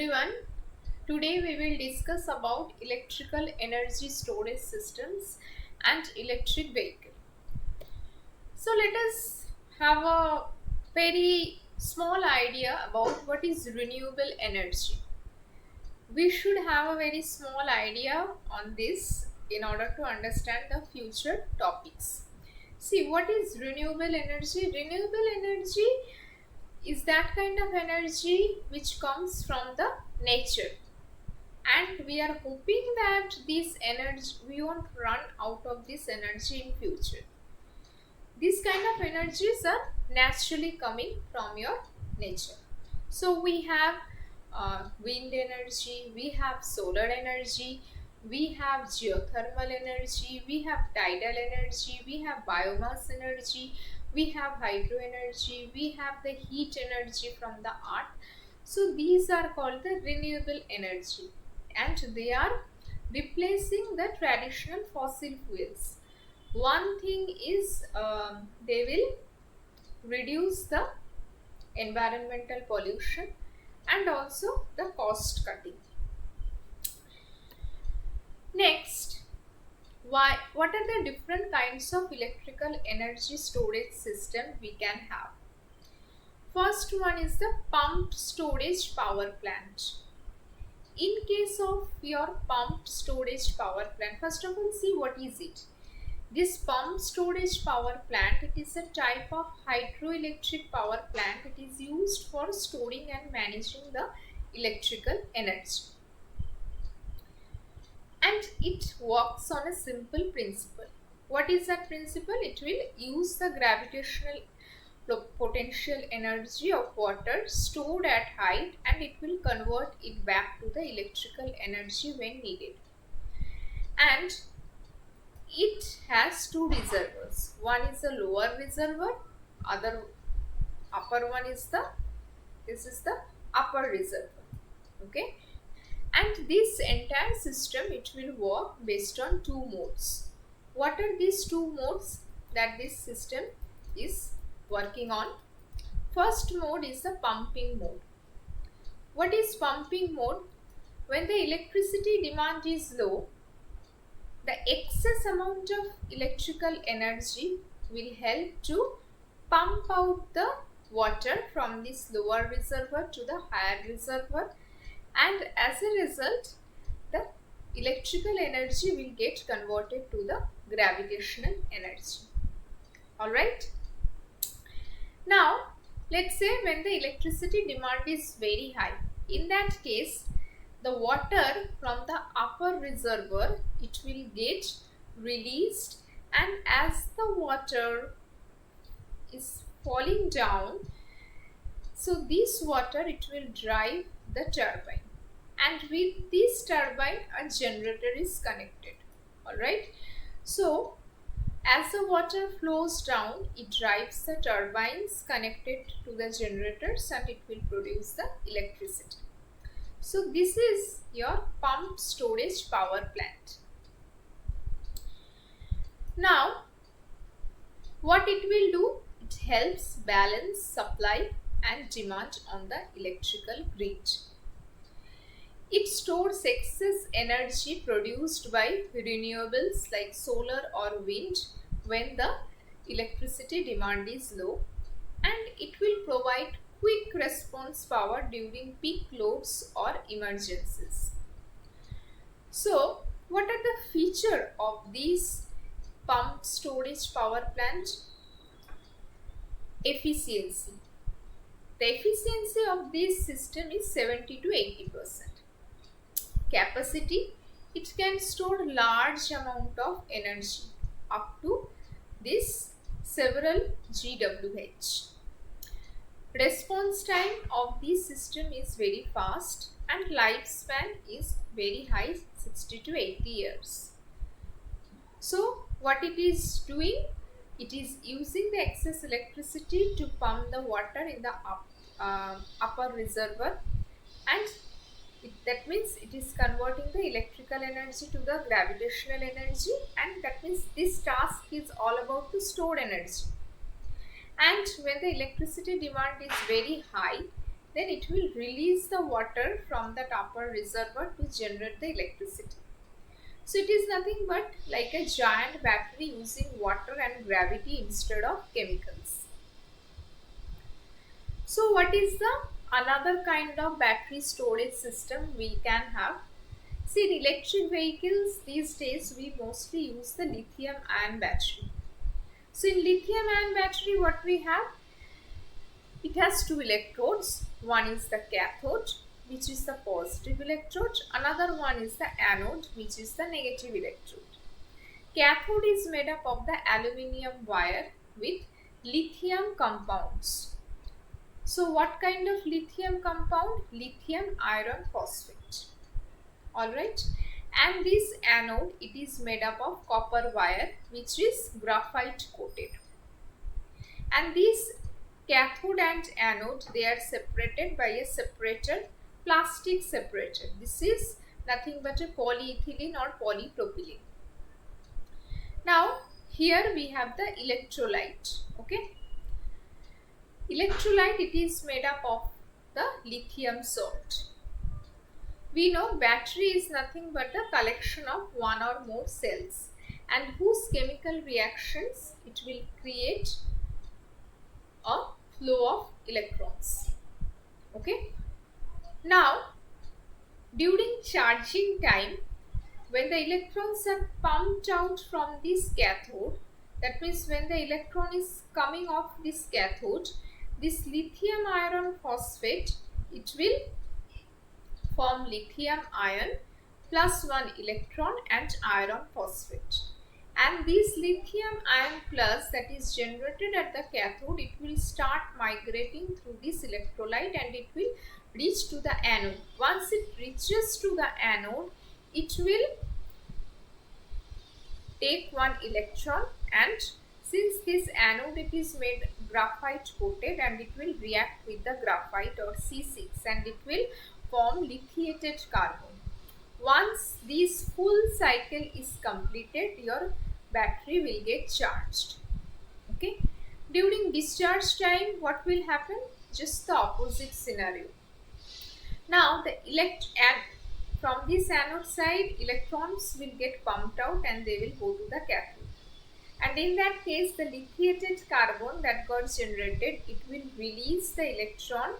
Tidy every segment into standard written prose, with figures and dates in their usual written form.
everyone. Today we will discuss about electrical energy storage systems and electric vehicle. So let us have a very small idea about what is renewable energy. We should have a very small idea on this in order to understand the future topics. See, what is renewable energy? Renewable energy is that kind of energy which comes from the nature, and we are hoping that this energy we won't run out of this energy in future. These kind of energies are naturally coming from your nature. So we have wind energy, we have solar energy, we have geothermal energy, we have tidal energy, we have biomass energy, we have hydro energy, we have the heat energy from the earth. So these are called the renewable energy, and they are replacing the traditional fossil fuels. One thing is they will reduce the environmental pollution and also the cost cutting. Next, what are the different kinds of electrical energy storage system we can have? First one is the pumped storage power plant. In case of your pumped storage power plant, first of all, see what is it. This pump storage power plant, it is a type of hydroelectric power plant. It is used for storing and managing the electrical energy. And it works on a simple principle. What is that principle? It will use the gravitational potential energy of water stored at height, and it will convert it back to the electrical energy when needed. And it has two reservoirs. One is the lower reservoir, other upper one is the upper reservoir. Okay, and this entire system, it will work based on two modes. What are these two modes that this system is working on? First mode is the pumping mode. What is pumping mode? When the electricity demand is low, the excess amount of electrical energy will help to pump out the water from this lower reservoir to the higher reservoir, and as a result the electrical energy will get converted to the gravitational energy. Alright. Now let's say when the electricity demand is very high, in that case the water from the upper reservoir, it will get released, and as the water is falling down, so this water, it will drive the turbine, and with this turbine a generator is connected. Alright, so as the water flows down, it drives the turbines connected to the generators, and it will produce the electricity. So this is your pump storage power plant. Now what it will do? It helps balance supply and demand on the electrical grid. It stores excess energy produced by renewables like solar or wind when the electricity demand is low, and it will provide quick response power during peak loads or emergencies. So, what are the features of these pumped storage power plant? Efficiency. The efficiency of this system is 70 to 80%. Capacity, it can store large amount of energy up to this several GWh. Response time of this system is very fast, and lifespan is very high, 60 to 80 years. So what it is doing? It is using the excess electricity to pump the water in the upper reservoir, and that means it is converting the electrical energy to the gravitational energy, and that means this task is all about to store energy. And when the electricity demand is very high, then it will release the water from that upper reservoir to generate the electricity. So it is nothing but like a giant battery using water and gravity instead of chemicals. So what is the another kind of battery storage system we can have? See, in electric vehicles these days we mostly use the lithium ion battery. So in lithium ion battery what we have? It has two electrodes. One is the cathode, which is the positive electrode. Another one is the anode, which is the negative electrode. Cathode is made up of the aluminium wire with lithium compounds. So what kind of lithium compound? Lithium iron phosphate. Alright. And this anode, it is made up of copper wire which is graphite coated. And these cathode and anode, they are separated by a separator, plastic separator. This is nothing but a polyethylene or polypropylene. Now here we have the electrolyte. Okay, electrolyte, it is made up of the lithium salt. We know battery is nothing but a collection of one or more cells and whose chemical reactions it will create a flow of electrons. Okay, now during charging time, when the electrons are pumped out from this cathode, that means when the electron is coming off this cathode, this lithium iron phosphate, it will form lithium ion plus one electron and iron phosphate. And this lithium ion plus that is generated at the cathode, it will start migrating through this electrolyte and it will reach to the anode. Once it reaches to the anode, it will take one electron, and since this anode it is made graphite coated and it will react with the graphite or C6 and it will form lithiated carbon. Once this full cycle is completed, your battery will get charged. Okay, during discharge time what will happen? Just the opposite scenario. Now the from this anode side, electrons will get pumped out and they will go to the cathode. And in that case, the lithiated carbon that got generated, it will release the electron,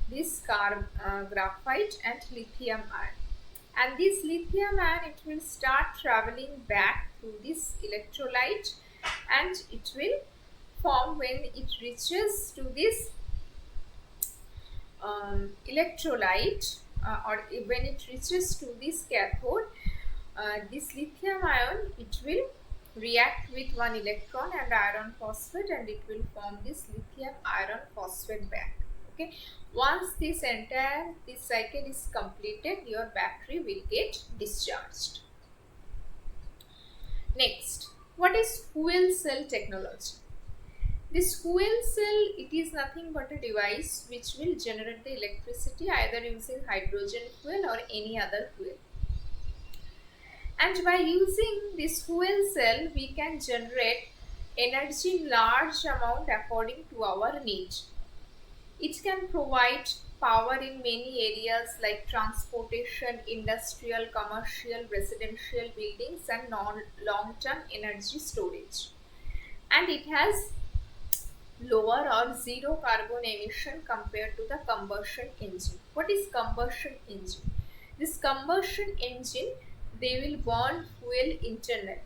this graphite and lithium ion. And this lithium ion, it will start traveling back through this electrolyte and it will form when it reaches to this electrolyte or when it reaches to this cathode, this lithium ion, it will react with one electron and iron phosphate and it will form this lithium iron phosphate back. Okay, once this cycle is completed, your battery will get discharged. Next, what is fuel cell technology? This fuel cell, it is nothing but a device which will generate the electricity either using hydrogen fuel or any other fuel. And by using this fuel cell, we can generate energy in large amount according to our need. It can provide power in many areas like transportation, industrial, commercial, residential buildings and long-term energy storage. And it has lower or zero carbon emission compared to the combustion engine. What is combustion engine? This combustion engine, they will burn fuel internally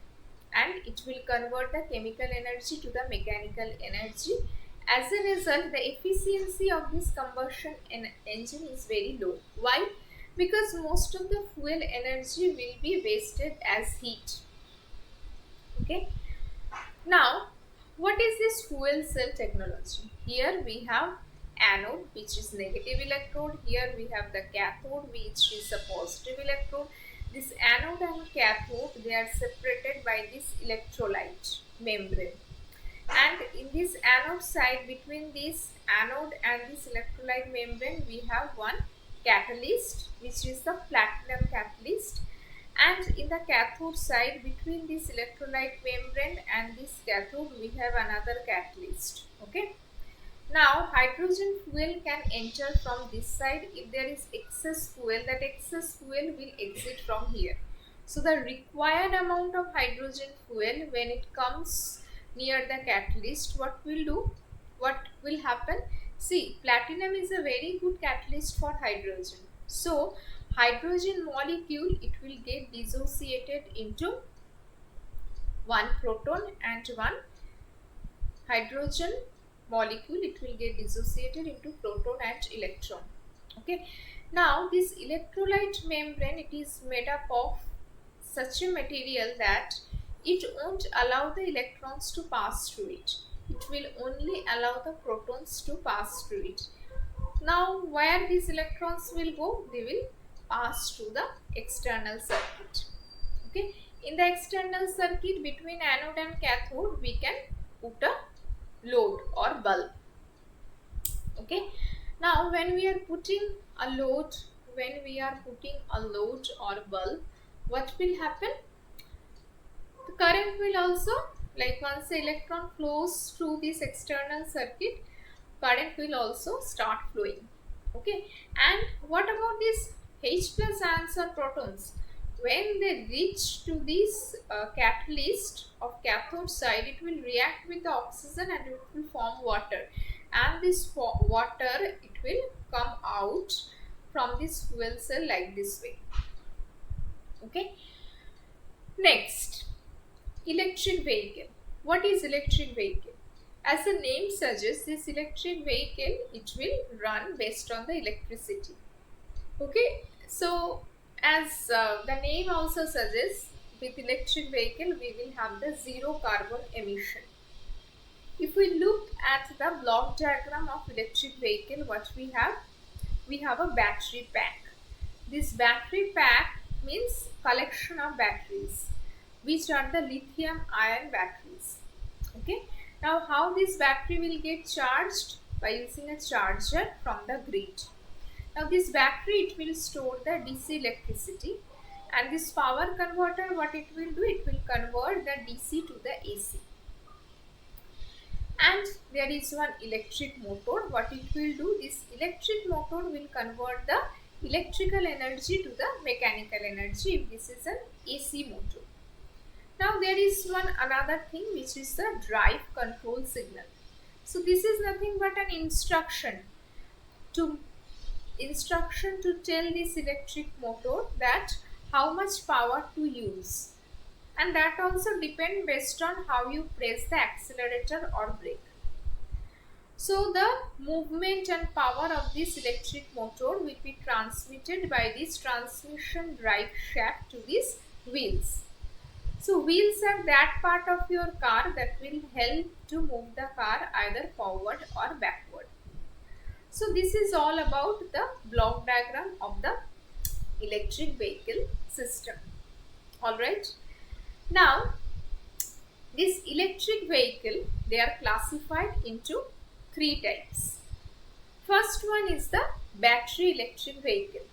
and it will convert the chemical energy to the mechanical energy. As a result, the efficiency of this combustion engine is very low. Why? Because most of the fuel energy will be wasted as heat. Okay. Now, what is this fuel cell technology? Here we have anode, which is negative electrode. Here we have the cathode, which is a positive electrode. This anode and cathode, they are separated by this electrolyte membrane. And in this anode side, between this anode and this electrolyte membrane, we have one catalyst, which is the platinum catalyst. And in the cathode side, between this electrolyte membrane and this cathode, we have another catalyst. Okay, Now hydrogen fuel can enter from this side. If there is excess fuel, that excess fuel will exit from here. So the required amount of hydrogen fuel, when it comes near the catalyst, what will do? What will happen? See, platinum is a very good catalyst for hydrogen. So hydrogen molecule, it will get dissociated into one proton and one hydrogen molecule. It will get dissociated into proton and electron. Okay, now this electrolyte membrane, it is made up of such a material that it won't allow the electrons to pass through it. It will only allow the protons to pass through it. Now where these electrons will go? They will pass through the external circuit. Okay, in the external circuit between anode and cathode, we can put a load or bulb. Okay, now when we are putting a load, or bulb, what will happen? The current will also, like once the electron flows through this external circuit, current will also start flowing. Okay, and what about these H plus ions or protons? When they reach to this catalyst of cathode side, it will react with the oxygen and it will form water, and this water, it will come out from this fuel cell like this way. Okay, next, electric vehicle. What is electric vehicle? As the name suggests, this electric vehicle, it will run based on the electricity. Okay, so as the name also suggests, with electric vehicle we will have the zero carbon emission. If we look at the block diagram of electric vehicle, what we have? We have a battery pack. This battery pack means collection of batteries, which are the lithium ion batteries. Okay, now how this battery will get charged? By using a charger from the grid. Now this battery, it will store the DC electricity, and this power converter, what it will do? It will convert the DC to the AC. And there is one electric motor. What it will do? This electric motor will convert the electrical energy to the mechanical energy if this is an AC motor. Now there is one another thing, which is the drive control signal. So this is nothing but an instruction to tell this electric motor that how much power to use, and that also depends based on how you press the accelerator or brake. So the movement and power of this electric motor will be transmitted by this transmission drive shaft to these wheels. So wheels are that part of your car that will help to move the car either forward or backward. So this is all about the block diagram of the electric vehicle system. Alright. Now this electric vehicle, they are classified into three types. First one is the battery electric vehicle.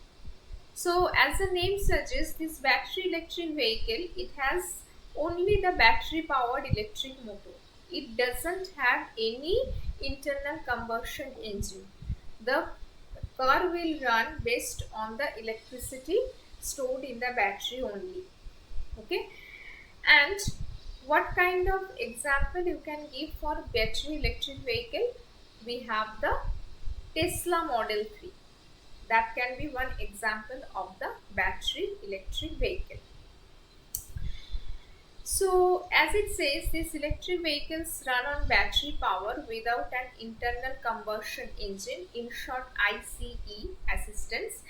So as the name suggests, this battery electric vehicle, it has only the battery powered electric motor. It doesn't have any internal combustion engine. The car will run based on the electricity stored in the battery only. Okay, and what kind of example you can give for battery electric vehicle? We have the Tesla Model 3. That can be one example of the battery electric vehicle. So as it says, these electric vehicles run on battery power without an internal combustion engine, in short ICE assistance.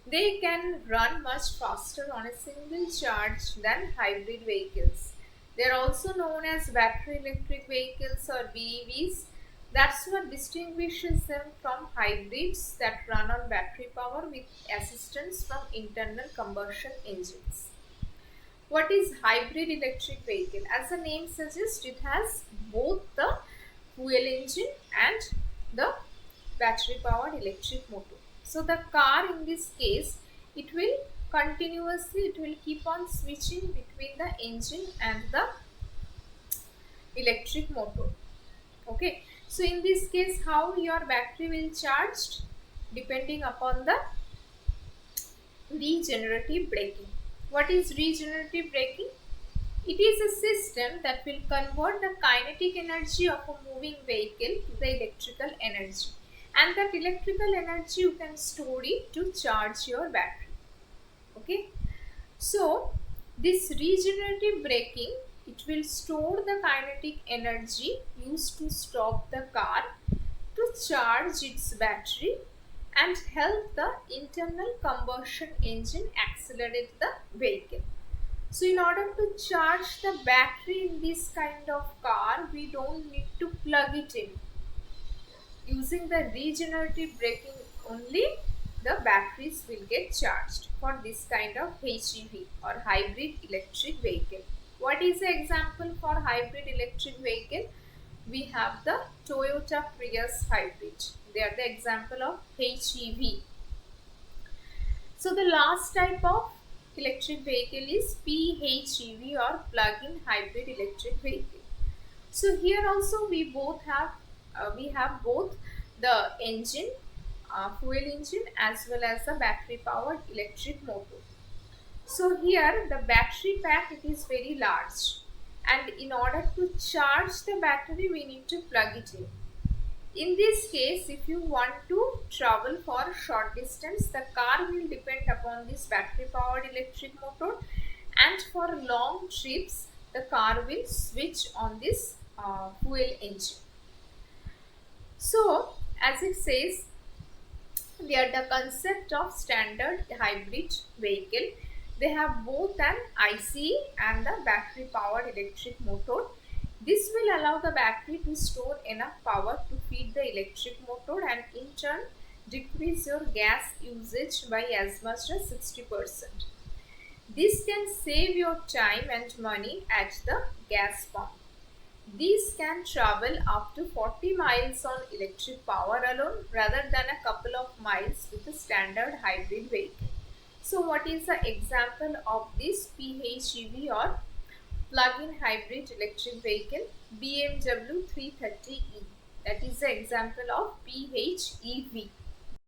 They can run much faster on a single charge than hybrid vehicles. They are also known as battery electric vehicles or BEVs. That's what distinguishes them from hybrids that run on battery power with assistance from internal combustion engines. What is hybrid electric vehicle? As the name suggests, it has both the fuel engine and the battery powered electric motor. So the car in this case, it will keep on switching between the engine and the electric motor. Okay, So in this case, how your battery will charged? Depending upon the regenerative braking. What is regenerative braking? It is a system that will convert the kinetic energy of a moving vehicle to the electrical energy. And that electrical energy you can store it to charge your battery. Okay. So this regenerative braking, it will store the kinetic energy used to stop the car to charge its battery and help the internal combustion engine accelerate the vehicle. So in order to charge the battery in this kind of car, we don't need to plug it in. Using the regenerative braking only, the batteries will get charged for this kind of HEV or hybrid electric vehicle. What is the example for hybrid electric vehicle? We have the Toyota Prius hybrid. They are the example of HEV. So the last type of electric vehicle is PHEV or plug-in hybrid electric vehicle. So here also we have both the engine, fuel engine, as well as the battery powered electric motor. So here the battery pack, it is very large, and in order to charge the battery we need to plug it in. In this case, if you want to travel for short distance, the car will depend upon this battery powered electric motor, and for long trips the car will switch on this fuel engine. So as it says, they are the concept of standard hybrid vehicle. They have both an ICE and the battery powered electric motor. This will allow the battery to store enough power to feed the electric motor and in turn decrease your gas usage by as much as 60%. This can save your time and money at the gas pump. These can travel up to 40 miles on electric power alone rather than a couple of miles with a standard hybrid vehicle. So what is the example of this PHEV or plug-in hybrid electric vehicle? BMW 330e. That is the example of PHEV.